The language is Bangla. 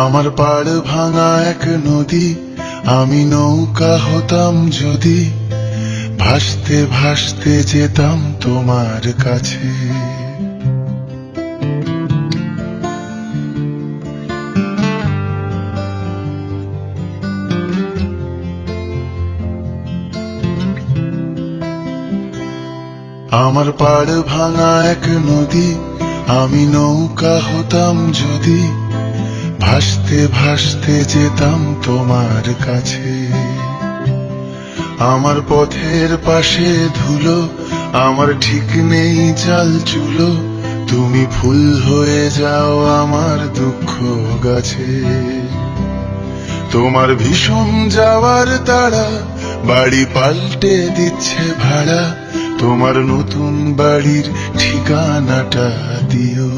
আমার পাড় ভাঙা এক নদী, আমি নৌকা হতাম যদি, ভাসতে ভাসতে যেতাম তোমার কাছে। আমার পাড় ভাঙা এক নদী, আমি নৌকা হতাম যদি, ভাসতে ভাসতে যেতাম তোমার কাছে। আমার পথের পাশে ধুলো, আমার ঠিক নেই চাল চুলো, তুমি ফুল হয়ে যাও আমার দুঃখ গাছে। তোমার ভীষণ যাওয়ার তাড়া, বাড়ি পাল্টে দিচ্ছে ভাড়া, তোমার নতুন বাড়ির ঠিকানাটা দিও।